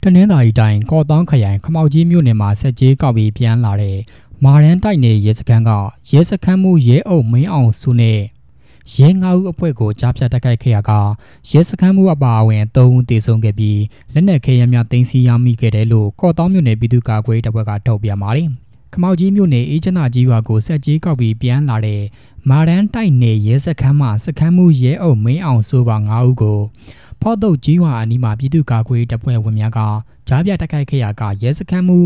တနင်္သာရီတိုင်းကော့တောင်းခရိုင်ခမောက်ကြီးမြို့နယ်မှာဆက်ကြေးကောက်ပြီးပြန်လာတဲ့မာရန်တိုက်နယ်ရဲစခန်းကရဲစခန်းမှုရဲအုပ်မင်းအောင်စုနဲ့ရဲ9ဦးအဖွဲ့ကိုကြားဖြတ်တိုက်ခိုက်ခဲ့ရကရဲစခန်းမှုအပါအဝင်3ဦးသေဆုံးခဲ့ပြီးလက်နက်ခဲယမ်းများသိမ်းဆည်းရမိခဲ့တယ်လို့ကော့တောင်းမြို့နယ်ပြည်သူ့ကာကွယ်ရေးတပ်ဖွဲ့ကထုတ်ပြန်ပါတယ်ခမောက်ကြီးမြို့နယ်အေးချမ်းသာကြီးရွာကိုဆက်ကြေးကောက်ပြီးပြန်လာတဲ့မာရန်တိုက်နယ်ရဲစခန်းမှစခန်းမှုရဲအုပ်မင်းအောင်စုပါ9ဦးကိုဖောက်တော့ကြီးရွာအနီးမှာပြည်သူ့ကာကွယ်ရေးတပ်ဖွဲ့ဝင်များကကြားပြတိုက်ခိုက်ခဲ့ရကရဲစခန်းမှု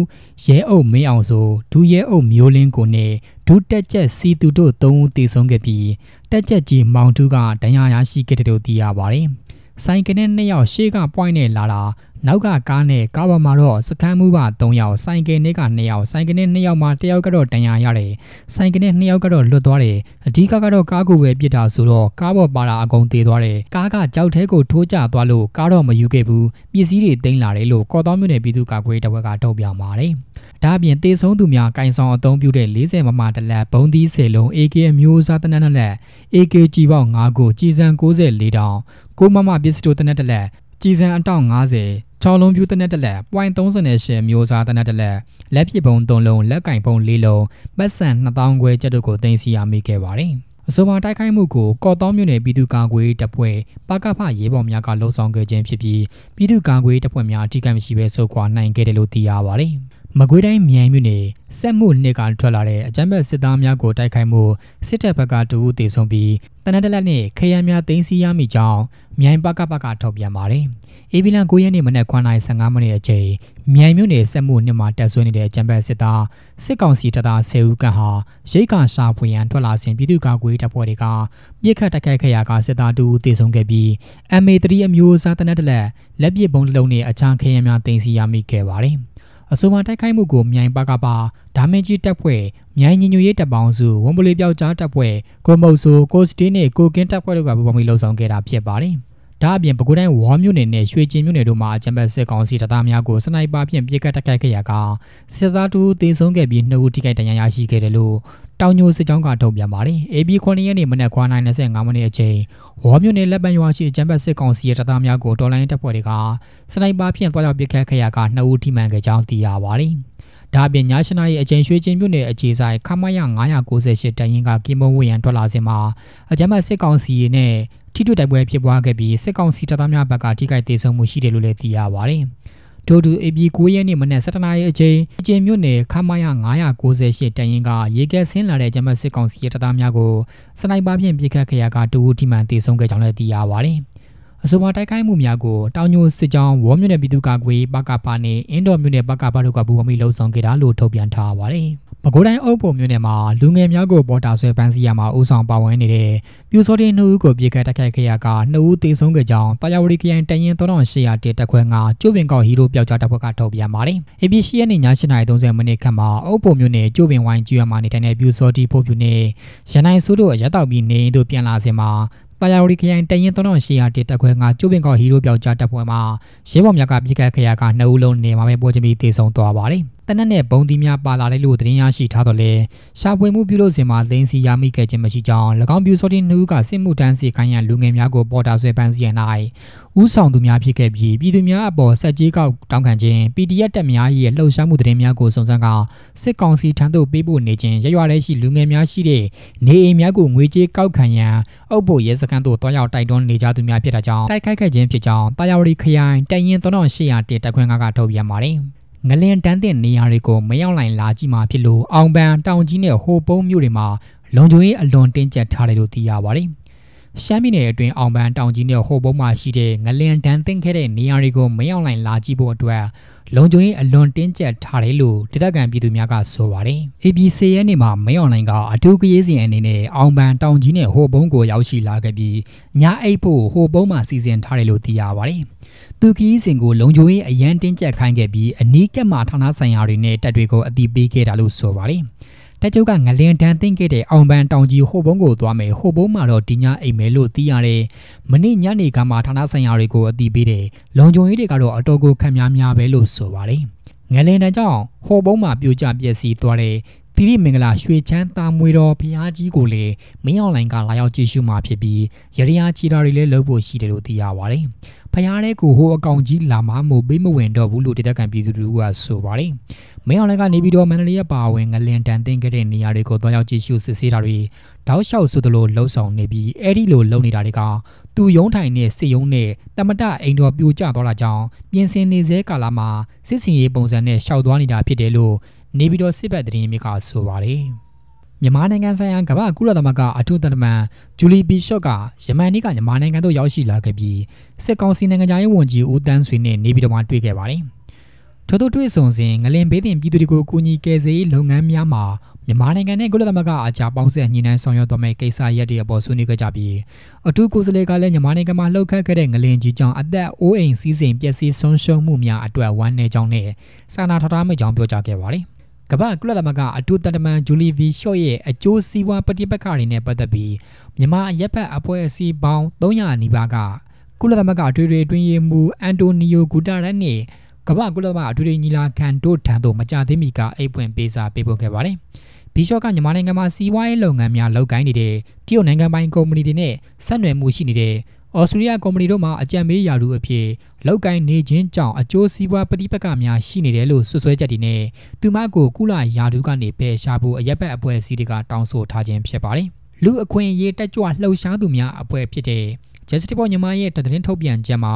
ရဲအုပ်မင်းအောင်ဆိုဒူရဲအုပ်မျိုးလင်းကိုနဲ့ဒူတက်ချက်စီတူတို့3ဦးသေဆုံးခဲ့ပြီးတက်ချက်ကြီးမောင်တူကဒဏ်ရာရရှိခဲ့တယ်လို့သိရပါတယ်။ဆိုင်ကနဲ့2ယောက်ရှေ့ကပွိုင်းနဲ့လာတာနောက်ကကားနဲ့ကားပေါ်မှာတော့စခန်းမှုပါ3ယောက်ဆိုင်ကနဲ့က2ယောက်ဆိုင်ကနဲ့2ယောက်မှာ1ယောက်ကတော့ဒဏ်ရာရတယ်ဆိုင်ကနဲ့2ယောက်ကတော့လွတ်သွားတယ်အဓိကကတော့ကားကိုပဲပြစ်တာဆိုတော့ကားပေါ်ပါတာအကုန်သေသွားတယ်ကားကကြောက်ထဲကိုထိုးကျသွားလို့ကားတော့မယူခဲ့ဘူးပစ္စည်းတွေသိမ်းလာတယ်လို့ကော့တောင်းမြို့နယ်ပြည်သူ့ကာကွယ်ရေးတပ်ဖွဲ့ကထုတ်ပြန်ပါတယ်ဒါအပြင်တေဆုံးသူများကင်ဆောင်အသုံးပြုတဲ့40မမတလက်ဘုံသီး10လုံး AK အမျိုးအစားတနက်2လက် AK ကြီးပေါင်း5ခုကြီးစံ94တောင်6မမပစ္စတိုတနက်1လက်ကြီးစံအတောင်50ချောင်းလုံးပြူတနက်1လက် .38 မျိုးစားတနက်1လက်လက်ပစ်ပုံ3လုံးလက်ကင်ပုံ4လုံးပတ်စံ2000ခွဲကျပ်တို့ကိုတင်စီရမိခဲ့ပါတယ်အဆိုပါတိုက်ခိုက်မှုကိုကော့တောင်းမြို့နယ်ပြည်သူ့ကာကွယ်ရေးတပ်ဖွဲ့ပကဖရဲဘော်များကလှုံ့ဆော်ခဲ့ခြင်းဖြစ်ပြီးပြည်သူ့ကာကွယ်ရေးတပ်ဖွဲ့များအထိကမရှိဘဲဆုတ်ခွာနိုင်ခဲ့တယ်လို့သိရပါတယ်မကွေးတိုင်းမြိုင်မြို့နယ်စက်မှုနှစ်ကထွက်လာတဲ့အကြမ်းဖက်စစ်သားများကိုတိုက်ခိုက်မှုစစ်တပ်ဘက်က2ဦးသေဆုံးပြီးတနက်တလက်နဲ့ခရမ်းများသိမ်းဆည်းရမိကြောင်းမြိုင်ပကထုတ်ပြန်ပါတယ်။အေဗီလန်9ရက်နေ့မနက်9:15မိနစ်အချိန်မြိုင်မြို့နယ်စက်မှုနှစ်မှာတက်ဆွဲနေတဲ့အကြမ်းဖက်စစ်သားစစ်ကောင်စီတပ်သား10ဦးခန့်ဟာရိတ်ခါရှာဖွေရန်ထွက်လာစဉ်ပြည်သူ့ကာကွယ်ရေးတပ်ဖွဲ့တွေကပြစ်ခတ်တိုက်ခိုက်ခဲ့ရာကစစ်သား2ဦးသေဆုံးခဲ့ပြီး MA3 အမျိုးအစားတနက်တလက်လက်ပစ်ဘုံတစ်လုံးနဲ့အခြားခရမ်းများသိမ်းဆည်းရမိခဲ့ပါတယ်။အဆိုပါတိုက်ခိုက်မှုကိုမြိုင်ပကဒါမင်းကြီးတပ်ဖွဲ့မြိုင်ညညရေးတပ်ပေါင်းစုဝန်ပလီပြောက်ကြားတပ်ဖွဲ့ကိုမုတ်ဆိုကိုစတီးနဲ့ကိုကင်းတပ်ဖွဲ့တို့ကပူးပေါင်းပြီးလှုပ်ဆောင်ခဲ့တာဖြစ်ပါတယ်။ဒါအပြင်ပဲခူးတိုင်းဝါမြို့နယ်နဲ့ရွှေကျင်မြို့နယ်တို့မှာအကြမ်းဖက်စစ်ကောင်စီတပ်သားများကိုစနိုက်ပါဖြင့်ပစ်ခတ်တိုက်ခိုက်ခဲ့ရာကစစ်သား2ဦးသေဆုံးခဲ့ပြီး2ဦးထိခိုက်ဒဏ်ရာရရှိခဲ့တယ်လို့တောင်ညိုစစ်ကြောင်းကထုတ်ပြန်ပါတယ်။ AB 9ရက်နေ့မနက်9:25မိနစ်အချိန်ဝါမြို့နယ်လက်ပံရွာရှိအကြမ်းဖက်စစ်ကောင်စီရဲ့တပ်သားများကိုတော်လိုင်းတပ်ဖွဲ့တွေကစနိုက်ပါဖြင့်တွားရောက်ပစ်ခတ်ခဲ့ရာက2ဦးထိမှန်ခဲ့ကြောင်းသိရပါတယ်။ဒါအပြင်ည7:00နာရီအချိန်ရွှေကျင်မြို့နယ်အခြေဆိုင်ခမရ998တရင်ကကင်းမုံဝေးရန်ထွက်လာစဉ်မှာအကြမ်းဖက်စစ်ကောင်စီနဲ့ထိတွေ့တိုက်ပွဲဖြစ်ပွားခဲ့ပြီးစစ်ကောင်စီတပ်သားများဘက်ကထိခိုက်ဒေဆုံးမှုရှိတယ်လို့လည်းသိရပါတယ်။ထို့သူ AB 9ရက်နေ့မနက်7:00နာရီအချိန်ကျင်းမြို့နယ်ခမရ998တရင်ကရေကဲဆင်းလာတဲ့ဂျမတ်စစ်ကောင်စီတပ်သားများကိုစနိုက်ပါဖြင့်ပစ်ခတ်ခဲ့ရာက2ဦးထိမှန်ဒေဆုံးခဲ့ကြောင်းလည်းသိရပါတယ်။အဆိုပါတိုက်ခိုက်မှုများကိုတောင်ညိုစစ်ကြောင်းဝေါ်မြို့နယ်ပြည်သူ့ကာကွယ်ပကဖနဲ့အင်းတော်မြို့နယ်ပကဖတို့ကပူးပေါင်းပြီးလှုံ့ဆော်ခဲ့တာလို့ထုတ်ပြန်ထားပါတယ်။ပဲခူးတိုင်းအုပ်ပုံမြို့နယ်မှာလူငယ်များကိုပေါ်တာဆွဲပန်းစီရမှာဦးဆောင်ပါဝင်နေတဲ့ပြူစောတင်2ဦးကိုပြေခတ်တိုက်ခိုက်ခဲ့ရာက2ဦးသေဆုံးခဲ့ကြောင်းတာယာဝတီခရိုင်တရင်3800တက်ခွဲ9ကျိုးပင်ကောက်ဟီရိုပျောက်ကြားတပ်ဖွဲ့ကထုတ်ပြန်ပါတယ်။ AB 10ရက်နေ့ည8:30မိနစ်ခန့်မှာအုပ်ပုံမြို့နယ်ကျိုးပင်ဝိုင်းကျွော်မှာနေတဲ့ပြူစောတီဖို့ပြူနဲ့ရန်နိုင်စိုးတို့ရက်တောက်ပြီးနေတို့ပြန်လာစဉ်မှာတာယာဝတီခရိုင်တရင်3800တက်ခွဲ9ကျိုးပင်ကောက်ဟီရိုပျောက်ကြားတပ်ဖွဲ့မှာရဲဘော်များကပြေခတ်ခဲ့ရာက2ဦးလုံးနေမှာပဲပေါ်ချပြီးသေဆုံးသွားပါတယ်။တနက်နဲ့ဘုံသီးများပါလာတယ်လို့သတင်းရရှိထားတော့လေရှာဖွေမှုပြုလုပ်စဉ်မှာသိမ်းဆည်းရမိခဲ့ခြင်းမရှိကြောင်း၎င်းပြူစောတင်2ဦးကစစ်မှုတန်းစီခိုင်းရန်လူငယ်များကိုပေါ်တာဆွဲပန်းစီရန်၌ဦးဆောင်သူများဖြစ်ခဲ့ပြီးပြည်သူများအပေါ်ဆက်ကြီးကောက်တောင်းခံခြင်း PDF တပ်များ၏လှုပ်ရှားမှုသတင်းများကိုစုံစမ်းကစစ်ကောင်စီထံသို့ပေးပို့နေခြင်းရရွာထဲရှိလူငယ်များရှိတဲ့နေအိမ်များကိုငွေကြေးကောက်ခံရန်အုပ်ဖို့ရဲစခန်းသို့တွားရောက်တိုက်တွန်းနေကြသူများဖြစ်တာကြောင့်တိုက်ခိုက်ခဲ့ခြင်းဖြစ်ကြောင်းတာယာဝတီခရိုင်တရင်3800တက်ခွဲ9ကထုတ်ပြန်ပါတယ်ငလင်တန်းတဲ့နေရာတွေကိုမရောက်နိုင်လာကြည့်မှာဖြစ်လို့အောင်ပန်တောင်ကြီးနဲ့ဟိုပုံးမြို့တွေမှာလုံခြုံရေးအလွန်တင်းကျပ်ထားတယ်လို့သိရပါတယ်။ရှမ်းပြည်နယ်အတွင်းအောင်ပန်တောင်ကြီးနဲ့ဟိုပုံးမှာရှိတဲ့ငလင်တန်းတင်ခဲ့တဲ့နေရာတွေကိုမရောက်နိုင်လာကြည့်ဖို့အတွက်လုံခြုံရေးအလွန်တင်းကျပ်ထားတယ်လို့ဒေသခံပြည်သူများကဆိုပါတယ်။ AB 10ရက်နေ့မှာမရောက်နိုင်ကအထူးကရေးစဉ်အနေနဲ့အောင်ပန်တောင်ကြီးနဲ့ဟိုပုံးကိုရောက်ရှိလာခဲ့ပြီးညအိတ်ဖို့ဟိုပုံးမှာစီစဉ်ထားတယ်လို့သိရပါတယ်။သူခီးစဉ်ကိုလုံခြုံရေးအရန်တင်းကျပ်ခိုင်းခဲ့ပြီးအနီးကပ်မှာဌာနဆိုင်ရာတွေနဲ့တပ်တွေကိုအတိပေးခဲ့တာလို့ဆိုပါတယ်။တပ်ချုပ်ကငလင်တန်းသိမ်းခဲ့တဲ့အောင်ပန်တောင်ကြီးဟိုပုံးကိုသွားမယ်ဟိုပုံးမှာတော့ဒီညအိမ်မယ်လို့သိရတယ်။မနေ့ညနေကမှဌာနဆိုင်ရာတွေကိုအတိပေးတယ်။လုံခြုံရေးတွေကတော့အတော်ကိုခံများပဲလို့ဆိုပါတယ်။ငလင်တန်းကြောင့်ဟိုပုံးမှာပြိုကျပျက်စီးသွားတဲ့ သီရိမင်္ဂလာရွှေချမ်းသာမွေတော်ဘုရားကြီးကိုလည်းမင်းအောင်လှိုင်ကလာရောက်ကြည့်ရှုမှာဖြစ်ပြီးရရချီတာတွေလည်းလုပ်ဖို့ရှိတယ်လို့သိရပါတယ်။ဖျားတဲ့ကိုဟိုအကောင်ကြီးလာမှမို့ပေးမဝင်တော့ဘူးလို့ဒေသခံပြည်သူတွေကဆိုပါတယ်။မင်းအောင်လှိုင်ကနေပြီးတော့မန္တလေးရဲ့ပါဝင်ငလင်တန်တင်ခဲ့တဲ့နေရာတွေကိုသွားရောက်ကြည့်ရှုစစ်ဆေးတာတွေတောက်လျှောက်ဆိုသလိုလှုပ်ဆောင်နေပြီးအဲ့ဒီလိုလုပ်နေတာတွေကသူရုံးထိုင်နဲ့စစ်ရုံးနဲ့တမတအိမ်တော်ပြိုကျသွားတာကြောင့်ပြင်ဆင်နေစေကာလမှာစစ်စင်ရေးပုံစံနဲ့ရှောက်သွားနေတာဖြစ်တယ်လို့နေပြီးတော့စစ်ဘက်သတင်းမြစ်ကဆိုပါတယ်။မြန်မာနိုင်ငံဆိုင်ရာကမ္ဘာကုလသမဂ္ဂအထူးသံတမန်ဂျူလီဘီရှော့ကယမန်နေ့ကမြန်မာနိုင်ငံသို့ရောက်ရှိလာခဲ့ပြီးစစ်ကောင်စီနိုင်ငံသားရေးဝန်ကြီးဦးတန်းဆွေနဲ့နေပြီးတော့မှတွေ့ခဲ့ပါတယ်။ထို့တွေ့ဆုံစဉ်ငလင်ဘေးတင်ပြည်သူတွေကိုကူညီကယ်ဆယ်ရေးလုပ်ငန်းများမှာမြန်မာနိုင်ငံနဲ့ကုလသမဂ္ဂအကြားပေါင်းဆက်ညှိနှိုင်းဆောင်ရွက်သွားမယ့်ကိစ္စရပ်တွေအပေါ်ဆွေးနွေးခဲ့ကြပြီးအထူးကိုယ်စားလှယ်ကလည်းမြန်မာနိုင်ငံမှာလှုပ်ခတ်ခဲ့တဲ့ငလင်ကြီးကြောင့်အသက်အိုးအိမ်စီးစိမ်ပျက်စီးဆုံးရှုံးမှုများအတွက်ဝမ်းနည်းကြောင်းနဲ့စာနာထောက်ထားမိကြောင်းပြောကြားခဲ့ပါတယ်။ကမ္ဘာကုလသမဂ္ဂအထူးတန်တမန်ဂျူလီဗီရှော့ရဲ့အကျိုးစီးပွားပဋိပက္ခတွေနဲ့ပတ်သက်ပြီးမြန်မာရပ်ဖက်အဖွဲ့အစည်းပေါင်း300နီးပါးကကုလသမဂ္ဂထွေထွေအတွင်းရေးမှူးအန်တိုနီယိုဂူတာရက်နဲ့ကမ္ဘာကုလသမဂ္ဂထွေထွေညီလာခံတို့ထံသို့မကြသေးမီကအိတ်ပွင့်ပေးစာပေးပို့ခဲ့ပါတယ်။ဘီရှော့ကမြန်မာနိုင်ငံမှာစီးပွားရေးလုပ်ငန်းများလုပ်ကိုင်းနေတဲ့တရုတ်နိုင်ငံပိုင်ကုမ္ပဏီတွေနဲ့ဆက်နွယ်မှုရှိနေတဲ့ဩစတြေးလျကုမ္ပဏီတို့မှအကြံပေးရာထူးအဖြစ်လောက်ကိုင်းနေခြင်းကြောင့်အကျိုးစီးပွားပဋိပက္ခများရှိနေတယ်လို့ဆွဆွဲချက်တွေနဲ့သူမကိုကုလရာထူးကနေပယ်ရှားဖို့အရက်ဘက်အဖွဲ့အစည်းတွေကတောင်းဆိုထားခြင်းဖြစ်ပါတယ်။လူအခွင့်အရေးတက်ကြွလှုပ်ရှားသူများအဖွဲ့ဖြစ်တဲ့ Justice for မြန်မာရဲ့သတင်းထုတ်ပြန်ချက်မှာ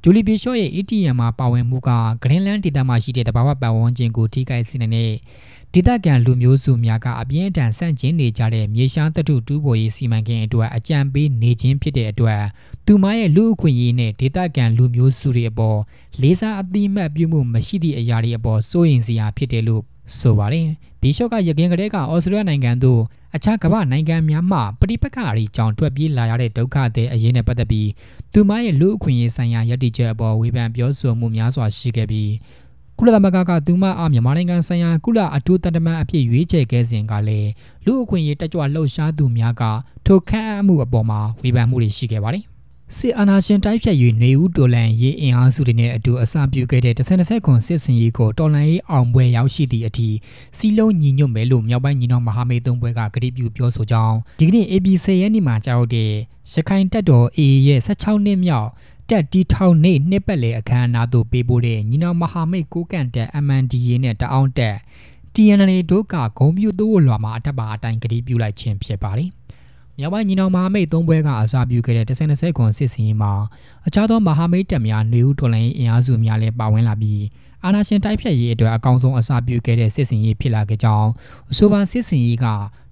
ဂျူလီဘီရှော့ရဲ့ ATM မှာပါဝင်မှုကဂရင်းလန်းဒေသမှာရှိတဲ့တဘာဝပတ်ဝန်းကျင်ကိုထိခိုက်စေတဲ့ဒေသခံလူမျိုးစုများကအပြင်းအထန်ဆန့်ကျင်နေကြတဲ့မြေရှားသတ္တုတူးဖော်ရေးစီမံကိန်းအတွက်အကြံပေးနေခြင်းဖြစ်တဲ့အတွက်သူမရဲ့လူအခွင့်အရေးနဲ့ဒေသခံလူမျိုးစုတွေအပေါ်လေးစားအသိမှတ်ပြုမှုမရှိသည့်အရာတွေအပေါ်စိုးရိမ်စရာဖြစ်တယ်လို့ဆိုပါတယ်။ဘီရှော့ကရခိုင်ကလေးကဩစတြေးလျနိုင်ငံသို့အခြားကမ္ဘာနိုင်ငံများမှပဋိပက္ခအကြောင်းထွက်ပြေးလာရတဲ့ဒုက္ခသည်အရေးနဲ့ပတ်သက်ပြီးသူမရဲ့လူအခွင့်အရေးဆိုင်ရာရည်တည်ချက်အပေါ်ဝေဖန်ပြောဆိုမှုများစွာရှိခဲ့ပြီးကုလသမဂ္ဂကသူမအားမြန်မာနိုင်ငံဆိုင်ရာကုလအထူးတန်တမန်အဖြစ်ရွေးချယ်ခဲ့စဉ်ကလည်းလူအခွင့်အရေးတက်ကြွလှုပ်ရှားသူများကထိုခန့်အပ်မှုအပေါ်မှာဝေဖန်မှုတွေရှိခဲ့ပါတယ်။စစ်အာဏာရှင်တိုက်ဖြတ်၍နေဦးတော်လန်ရေးအင်အားစုတွေနဲ့အတူအစပြုခဲ့တဲ့2020ခုစစ်စင်ရေးကိုတော်လန်ရေးအောင်ပွဲရောက်ရှိသည့်အထိစီလုံးညီညွတ်မယ်လို့မြောက်ပိုင်းညီနောင်မဟာမိတ်သုံးဘွဲကကတိပြုပြောဆိုကြောင်းဒီကနေ့ ABC ရက်နေ့မှာကြောက်တဲ့ရခိုင်တပ်တော် AA ရဲ့16နှစ်မြောက်တက်တီထောင်နေနှစ်ပတ်လေအခမ်းအနားသို့ပေးပို့တဲ့ညီနောင်မဟာမိတ်ကိုကန့်တက် MNDAA နဲ့တအောင်တက် TNLA တို့ကဂုံပြူသို့လွာမှာအထက်ပါအတိုင်းကတိပြုလိုက်ခြင်းဖြစ်ပါတယ်။မြောက်ပိုင်းညီနောင်မဟာမိတ်သုံးဘွဲကအစပြုခဲ့တဲ့2020ခုစစ်စင်ရေးမှာအခြားသောမဟာမိတ်တပ်များနေဦးတော်လှန်ရေးအင်အားစုများလည်းပါဝင်လာပြီးအာဏာရှင်တိုက်ဖြတ်ရေးအတွက်အကောင်းဆုံးအစပြုခဲ့တဲ့စစ်စင်ရေးဖြစ်လာခဲ့ကြောင်းအဆိုပါစစ်စင်ရေးက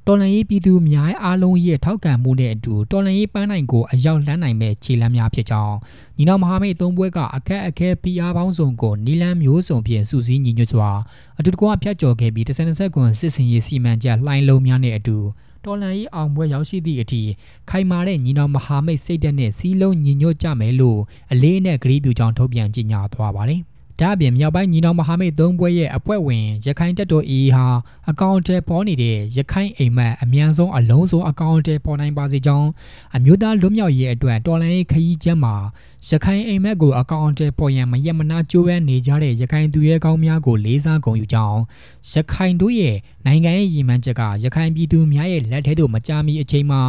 တော်လှန်ရေးပြည်သူများအားလုံးရဲ့ထောက်ခံမှုနဲ့အတူတော်လှန်ရေးပန်းနိုင်ကိုအရောက်လှမ်းနိုင်မဲ့ခြေလှမ်းများဖြစ်ကြောင်းညီနောင်မဟာမိတ်သုံးဘွဲကအခက်အခဲဖိအားပေါင်းစုံကိုနီလန်းမျိုးစုံဖြင့်စုစည်းညီညွတ်စွာအတူတကွဖျက်ကျော်ခဲ့ပြီး2020ခုစစ်စင်ရေးစီမံချက်လှိုင်းလုံးများနဲ့အတူတော်လှန်ရေးအောင်ပွဲရောက်ရှိသည့်အထိခိုင်မာတဲ့ညီနောင်မဟာမိတ်စိတ်ဓာတ်နဲ့စီးလုံးညီညွတ်ကြမယ်လို့အလေးနဲ့ကတိပြုကြောင်းထုတ်ပြန်ကြေညာသွားပါတယ်။ဒါ့အပြင်မြောက်ပိုင်းညီနောင်မဟာမိတ်သုံးဘွဲရဲ့အဖွဲ့ဝင်ရခိုင်တပ်တော် AA ဟာအကောင့်အထည်ပေါ်နေတဲ့ရခိုင်အိမ်မက်အမြန်ဆုံးအလုံးစုံအကောင့်အထည်ပေါ်နိုင်ပါစေကြောင်းအမျိုးသားလွတ်မြောက်ရေးအတွက်တော်လှန်ရေးခရီးကျမ်းမှာရခိုင်အိမ်မက်ကိုအကောင့်အထည်ပေါ်ရန်မရက်မနာကြိုးပမ်းနေကြတဲ့ရခိုင်သူရဲကောင်းများကိုလေးစားဂုဏ်ယူကြောင်းရခိုင်တို့ရဲ့နိုင်ငံရေးရည်မှန်းချက်ကရခိုင်ပြည်သူများရဲ့လက်ထဲသို့မကြာမီအချိန်မှာ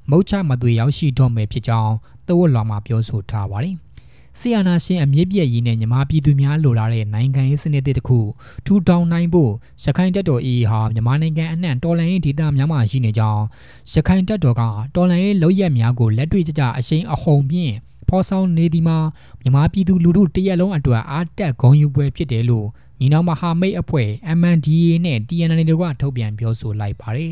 မုတ်ချမသွေရောက်ရှိတော့မယ်ဖြစ်ကြောင်းသို့လွာမှာပြောဆိုထားပါတယ်ဆီယနာရှင်အမြင့်ပြည့်ရည်နဲ့ညီမပြည်သူများလိုလားတဲ့နိုင်ငံရေးစနစ်တစ်ခုထူထောင်နိုင်ဖို့ရခိုင်တပ်တော် AA ဟာမြန်မာနိုင်ငံအနှံ့တော်လှန်ရေးဒေသများမှာရှိနေကြောင်းရခိုင်တပ်တော်ကတော်လှန်ရေးလုပ်ရက်များကိုလက်တွေ့ကျကျအရှိန်အဟုန်ဖြင့်ဖော်ဆောင်နေသည်မှာမြန်မာပြည်သူလူထုတရက်လုံးအတွက်အားတက်ဂုဏ်ယူပွဲဖြစ်တယ်လို့ညီနောင်မဟာမိတ်အဖွဲ့ MNDAA နဲ့ TNLA တို့ကထုတ်ပြန်ပြောဆိုလိုက်ပါတယ်